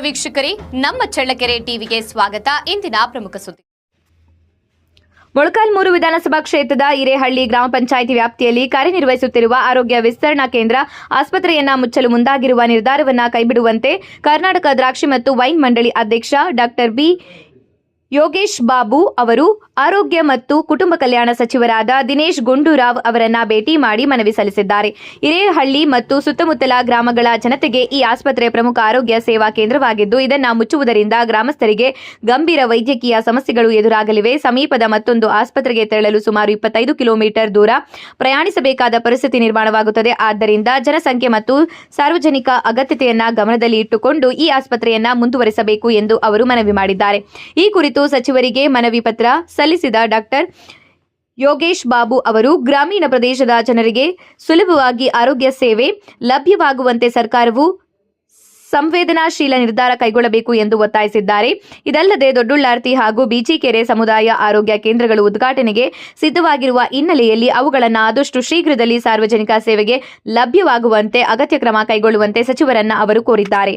ವೀಕ್ಷಕರೇ, ನಮ್ಮ ಚಳ್ಳಕೆರೆ ಟಿವಿಗೆ ಸ್ವಾಗತ. ಇಂದಿನ ಪ್ರಮುಖ ಸುದ್ದಿ. ಮೊಳಕಾಲ್ಮೂರು ವಿಧಾನಸಭಾ ಕ್ಷೇತ್ರದ ಹಿರೇಹಳ್ಳಿ ಗ್ರಾಮ ಪಂಚಾಯಿತಿ ವ್ಯಾಪ್ತಿಯಲ್ಲಿ ಕಾರ್ಯನಿರ್ವಹಿಸುತ್ತಿರುವ ಆರೋಗ್ಯ ವಿಸ್ತರಣಾ ಕೇಂದ್ರ ಆಸ್ಪತ್ರೆಯನ್ನ ಮುಚ್ಚಲು ಮುಂದಾಗಿರುವ ನಿರ್ಧಾರವನ್ನು ಕೈಬಿಡುವಂತೆ ಕರ್ನಾಟಕ ದ್ರಾಕ್ಷಿ ಮತ್ತು ವೈನ್ ಮಂಡಳಿ ಅಧ್ಯಕ್ಷ ಡಾಕ್ಟರ್ ಬಿ ಯೋಗೇಶ್ ಬಾಬು ಅವರು ಆರೋಗ್ಯ ಮತ್ತು ಕುಟುಂಬ ಕಲ್ಯಾಣ ಸಚಿವರಾದ ದಿನೇಶ್ ಗುಂಡೂರಾವ್ ಅವರನ್ನ ಭೇಟಿ ಮಾಡಿ ಮನವಿ ಸಲ್ಲಿಸಿದ್ದಾರೆ. ಹಿರೇಹಳ್ಳಿ ಮತ್ತು ಸುತ್ತಮುತ್ತಲ ಗ್ರಾಮಗಳ ಜನತೆಗೆ ಈ ಆಸ್ಪತ್ರೆ ಪ್ರಮುಖ ಆರೋಗ್ಯ ಸೇವಾ ಕೇಂದ್ರವಾಗಿದ್ದು, ಇದನ್ನ ಮುಚ್ಚುವುದರಿಂದ ಗ್ರಾಮಸ್ಥರಿಗೆ ಗಂಭೀರ ವೈದ್ಯಕೀಯ ಸಮಸ್ಯೆಗಳು ಎದುರಾಗಲಿವೆ. ಸಮೀಪದ ಮತ್ತೊಂದು ಆಸ್ಪತ್ರೆಗೆ ತೆರಳಲು ಸುಮಾರು 25 ಕಿಲೋಮೀಟರ್ ದೂರ ಪ್ರಯಾಣಿಸಬೇಕಾದ ಪರಿಸ್ಥಿತಿ ನಿರ್ಮಾಣವಾಗುತ್ತದೆ. ಆದ್ದರಿಂದ ಜನಸಂಖ್ಯೆ ಮತ್ತು ಸಾರ್ವಜನಿಕ ಅಗತ್ಯತೆಯನ್ನ ಗಮನದಲ್ಲಿ ಇಟ್ಟುಕೊಂಡು ಈ ಆಸ್ಪತ್ರೆಯನ್ನ ಮುಂದುವರಿಸಬೇಕು ಎಂದು ಅವರು ಮನವಿ ಮಾಡಿದ್ದಾರೆ. ಈ ಕುರಿತು ಸಚಿವರಿಗೆ ಮನವಿ ಪತ್ರ ಸಲ್ಲಿಸಿದ ಡಾಕ್ಟರ್ ಯೋಗೇಶ್ ಬಾಬು ಅವರು ಗ್ರಾಮೀಣ ಪ್ರದೇಶದ ಜನರಿಗೆ ಸುಲಭವಾಗಿ ಆರೋಗ್ಯ ಸೇವೆ ಲಭ್ಯವಾಗುವಂತೆ ಸರ್ಕಾರವು ಸಂವೇದನಾಶೀಲ ನಿರ್ಧಾರ ಕೈಗೊಳ್ಳಬೇಕು ಎಂದು ಒತ್ತಾಯಿಸಿದ್ದಾರೆ. ಇದಲ್ಲದೆ ದೊಡ್ಡುಳ್ಳಾರ್ತಿ ಹಾಗೂ ಬೀಚಿಕೆರೆ ಸಮುದಾಯ ಆರೋಗ್ಯ ಕೇಂದ್ರಗಳು ಉದ್ಘಾಟನೆಗೆ ಸಿದ್ಧವಾಗಿರುವ ಹಿನ್ನೆಲೆಯಲ್ಲಿ ಅವುಗಳನ್ನು ಆದಷ್ಟು ಶೀಘ್ರದಲ್ಲಿ ಸಾರ್ವಜನಿಕ ಸೇವೆಗೆ ಲಭ್ಯವಾಗುವಂತೆ ಅಗತ್ಯ ಕ್ರಮ ಕೈಗೊಳ್ಳುವಂತೆ ಸಚಿವರನ್ನ ಅವರು ಕೋರಿದ್ದಾರೆ.